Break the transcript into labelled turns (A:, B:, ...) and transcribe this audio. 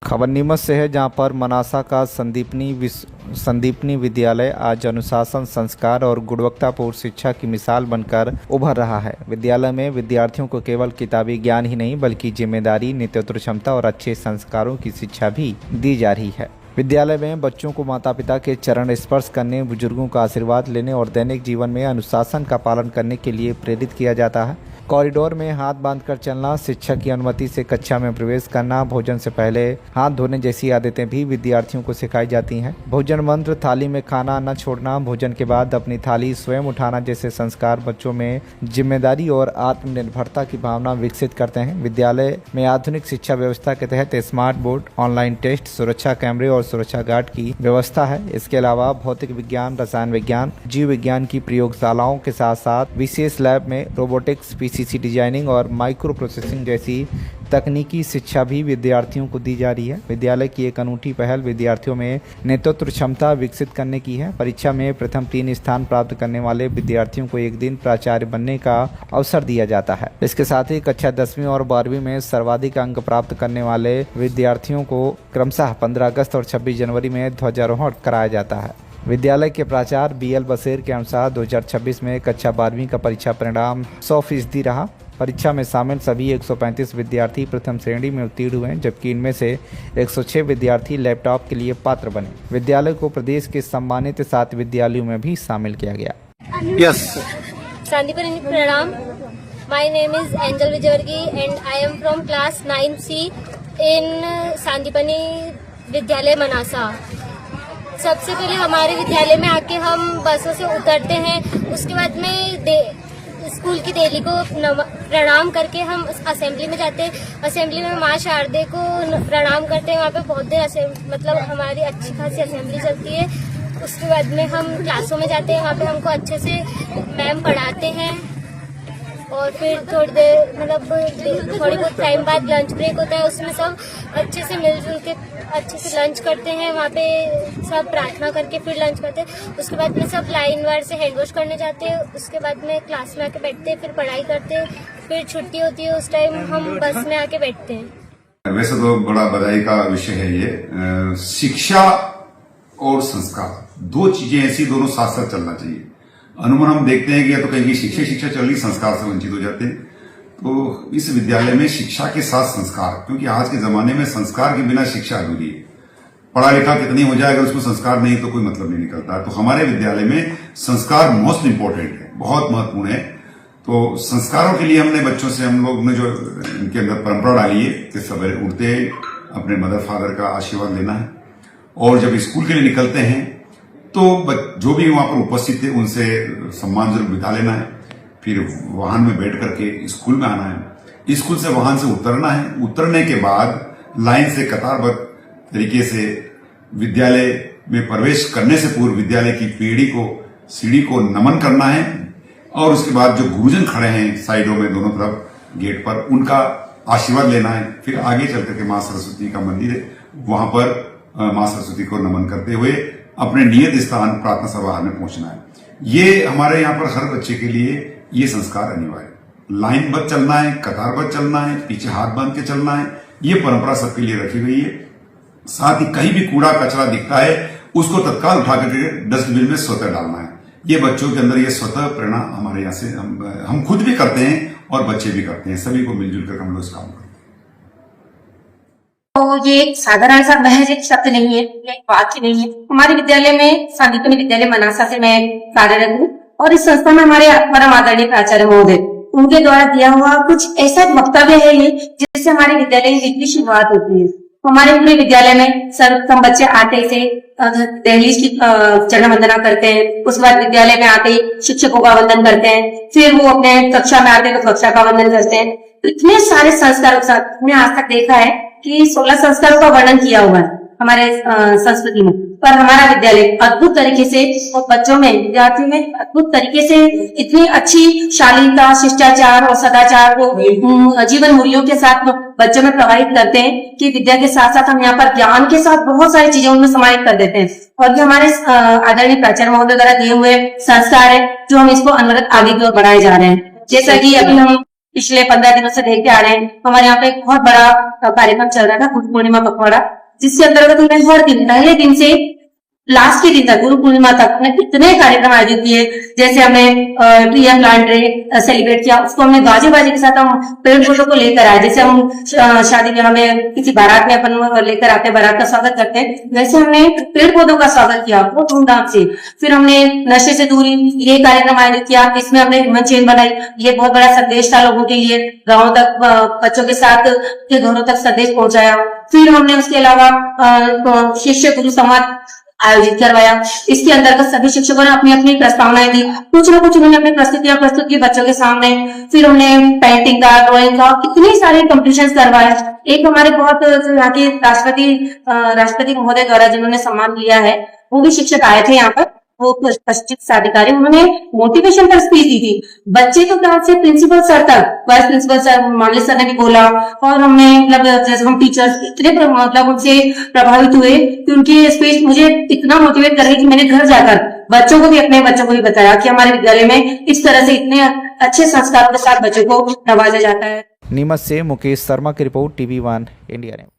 A: खबर नीमच से है, जहां पर मनासा का संदीपनी विद्यालय आज अनुशासन, संस्कार और गुणवत्तापूर्ण शिक्षा की मिसाल बनकर उभर रहा है। विद्यालय में विद्यार्थियों को केवल किताबी ज्ञान ही नहीं बल्कि जिम्मेदारी, नेतृत्व क्षमता और अच्छे संस्कारों की शिक्षा भी दी जा रही है। विद्यालय में बच्चों को माता पिता के चरण स्पर्श करने, बुजुर्गों का आशीर्वाद लेने और दैनिक जीवन में अनुशासन का पालन करने के लिए प्रेरित किया जाता है। कॉरिडोर में हाथ बांधकर चलना, शिक्षक की अनुमति से कक्षा में प्रवेश करना, भोजन से पहले हाथ धोने जैसी आदतें भी विद्यार्थियों को सिखाई जाती हैं। भोजन मंत्र, थाली में खाना न छोड़ना, भोजन के बाद अपनी थाली स्वयं उठाना जैसे संस्कार बच्चों में जिम्मेदारी और आत्मनिर्भरता की भावना विकसित करते हैं। विद्यालय में आधुनिक शिक्षा व्यवस्था के तहत स्मार्ट बोर्ड, ऑनलाइन टेस्ट, सुरक्षा कैमरे और सुरक्षा गार्ड की व्यवस्था है। इसके अलावा भौतिक विज्ञान, रसायन विज्ञान, जीव विज्ञान की प्रयोगशालाओं के साथ साथ विशेष लैब में रोबोटिक्स, पीसीसी डिजाइनिंग और माइक्रो प्रोसेसिंग जैसी तकनीकी शिक्षा भी विद्यार्थियों को दी जा रही है। विद्यालय की एक अनूठी पहल विद्यार्थियों में नेतृत्व क्षमता विकसित करने की है। परीक्षा में प्रथम 3 स्थान प्राप्त करने वाले विद्यार्थियों को एक दिन प्राचार्य बनने का अवसर दिया जाता है। इसके साथ ही कक्षा 10वीं और 12वीं में सर्वाधिक अंक प्राप्त करने वाले विद्यार्थियों को क्रमशः 15 अगस्त और 26 जनवरी में ध्वजारोहण कराया जाता है। विद्यालय के प्राचार्य BL बसेर के अनुसार 2026 में कक्षा 12वीं का परीक्षा परिणाम 100% रहा। परीक्षा में शामिल सभी 135 विद्यार्थी प्रथम श्रेणी में उत्तीर्ण हुए, जबकि इनमें से 106 विद्यार्थी लैपटॉप के लिए पात्र बने। विद्यालय को प्रदेश के सम्मानित 7 विद्यालयों में भी शामिल किया गया।
B: Yes.
C: Sandipani Pranam. My name is Angel Vijayvargi and I am from class 9C in Sandipani विद्यालय मनासा। सबसे पहले हमारे विद्यालय में आके हम बसों से उतरते हैं, उसके बाद में स्कूल की देली को प्रणाम करके हम असेंबली में जाते हैं। असेंबली में माँ शारदे को प्रणाम करते हैं। वहाँ पे बहुत देर मतलब हमारी अच्छी खासी असेंबली चलती है। उसके बाद में हम क्लासों में जाते हैं, वहाँ पे हमको अच्छे से मैम पढ़ाते हैं और फिर थोड़ी देर मतलब थोड़ी बहुत टाइम बाद लंच ब्रेक होता है, उसमें सब अच्छे से मिलजुल के अच्छे से लंच करते हैं। वहाँ पे सब प्रार्थना करके फिर लंच करते हैं। उसके बाद में सब लाइन वार से हैंड वॉश करने जाते हैं। उसके बाद में क्लास में आके बैठते हैं, फिर पढ़ाई करते हैं। फिर छुट्टी होती है, उस टाइम हम बस में आके बैठते हैं।
B: वैसे तो बड़ा बधाई का विषय है ये। शिक्षा और संस्कार 2 चीजें ऐसी, दोनों साथ साथ चलना चाहिए। अमूमन हम देखते हैं कि या तो कहीं की शिक्षा चल रही, संस्कार से वंचित हो जाते हैं। तो इस विद्यालय में शिक्षा के साथ संस्कार, क्योंकि आज के जमाने में संस्कार के बिना शिक्षा अधूरी है। पढ़ा लिखा कितनी हो जाए, अगर उसमें संस्कार नहीं तो कोई मतलब नहीं निकलता। तो हमारे विद्यालय में संस्कार मोस्ट इंपोर्टेंट है, बहुत महत्वपूर्ण है। तो संस्कारों के लिए हमने बच्चों से, हम लोग ने जो इनके अंदर परंपरा डाली है कि सवेरे उठते अपने मदर फादर का आशीर्वाद लेना है, और जब स्कूल के लिए निकलते हैं तो जो भी वहां पर उपस्थित थे उनसे सम्मान जरूर बिता लेना है। फिर वाहन में बैठ करके स्कूल में आना है, स्कूल से वाहन से उतरना है। उतरने के बाद लाइन से कतारबद्ध तरीके से विद्यालय में प्रवेश करने से पूर्व विद्यालय की सीढ़ी को नमन करना है, और उसके बाद जो गुरुजन खड़े हैं साइडों में दोनों तरफ गेट पर, उनका आशीर्वाद लेना है। फिर आगे चल करके माँ सरस्वती का मंदिर है, वहां पर माँ सरस्वती को नमन करते हुए अपने नियत स्थान प्रार्थना सभा में पहुंचना है। ये हमारे यहाँ पर हर बच्चे के लिए ये संस्कार अनिवार्य। लाइनबद्ध चलना है, कतारबद्ध चलना है, पीछे हाथ बांध के चलना है, ये परंपरा सबके लिए रखी गई है। साथ ही कहीं भी कूड़ा कचरा दिखता है उसको तत्काल उठा करके डस्टबिन में स्वतः डालना है। ये बच्चों के अंदर ये स्वतः प्रेरणा हमारे यहाँ से हम खुद भी करते हैं और बच्चे भी करते हैं। सभी को मिलजुल कर हम लोग इस काम करते हैं।
D: तो ये एक साधारण सा महज एक शब्द नहीं है, एक वाक्य नहीं है। हमारे विद्यालय में संदीपनी विद्यालय मनासा से मैं कार्यरत हूँ, और इस संस्था में हमारे परम आदरणीय प्राचार्य महोदय, उनके द्वारा दिया हुआ कुछ ऐसा वक्तव्य है ये, जिससे हमारे विद्यालय की शुरुआत होती है। हमारे पूरे विद्यालय में सर्वप्रथम बच्चे आते से दहलीज की चरण वंदना करते हैं। उसके बाद विद्यालय में आते ही शिक्षकों का वंदन करते हैं। फिर वो अपने कक्षा में आते हैं तो कक्षा का वंदन करते हैं। तो इतने सारे संस्कारों के साथ हमने आज तक देखा है कि 16 संस्कारों का वर्णन किया हुआ है हमारे संस्कृति में, पर हमारा विद्यालय अद्भुत तरीके से बच्चों में, विद्यार्थियों में अद्भुत तरीके से इतनी अच्छी शालीनता, शिष्टाचार और सदाचार को जीवन मूल्यों के साथ बच्चों में प्रभावित करते हैं कि विद्या के साथ साथ हम यहाँ पर ज्ञान के साथ बहुत सारी चीजें उनमें समाहित कर देते हैं। और ये हमारे आदरणीय प्राचार्य महोदय द्वारा दिए हुए संस्कार है, जो हम इसको अनवरत आगे की ओर बढ़ाए जा रहे हैं। जैसा कि अभी हम पिछले 15 दिनों से देखते आ रहे हैं। हमारे यहाँ पे एक बहुत बड़ा कार्यक्रम चल रहा था, गुरु पूर्णिमा पखवाड़ा, जिसके अंतर्गत हमने हर दिन, पहले दिन से लास्ट के दिन तक, गुरु पूर्णिमा तक हमने कितने कार्यक्रम आयोजित किए। जैसे हमने tree and plant day celebrate किया, उसको हमने बाजे बाजे के साथ हम पेड़ पौधों को लेकर आए। जैसे हम शादी ब्याह में किसी बारात में अपन लेकर आते हैं, बारात का स्वागत करते हैं, वैसे हमने पेड़ पौधों का स्वागत किया बहुत धूमधाम से। फिर हमने नशे से दूरी ये कार्यक्रम आयोजित किया, इसमें हमने ह्यूमन चेन बनाई। ये बहुत बड़ा संदेश था लोगों के लिए, गाँव तक बच्चों के साथ के घरों तक संदेश पहुंचाया। फिर हमने उसके अलावा शिष्य गुरु संवाद आयोजित करवाया। इसके अंतर्गत सभी शिक्षकों ने अपनी अपनी प्रस्तावनाएं दी, कुछ न कुछ उन्होंने अपनी प्रस्तुतियां प्रस्तुत की बच्चों के सामने। फिर हमने पेंटिंग का, ड्राइंग का, इतने सारे कॉम्पिटिशन्स करवाए। एक हमारे बहुत यहाँ के राष्ट्रपति महोदय द्वारा जिन्होंने सम्मान लिया है, वो भी शिक्षक आए थे यहाँ पर, वो पश्चिम अधिकारी, उन्होंने मोटिवेशन पर स्पीच दी थी। बच्चे तो क्लास से प्रिंसिपल सर तक, वाइस प्रिंसिपल सर मामले सर ने भी बोला, और हमने मतलब जैसे हम टीचर्स इतने मतलब उनसे प्रभावित हुए कि उनकी स्पीच मुझे इतना मोटिवेट कर रही कि मैंने घर जाकर बच्चों को भी, अपने बच्चों को भी बताया कि हमारे विद्यालय में इस तरह से इतने अच्छे संस्कारों के साथ बच्चों को नवाजा जाता है।
A: नीमच से मुकेश शर्मा की रिपोर्ट, TV1 इंडिया ने।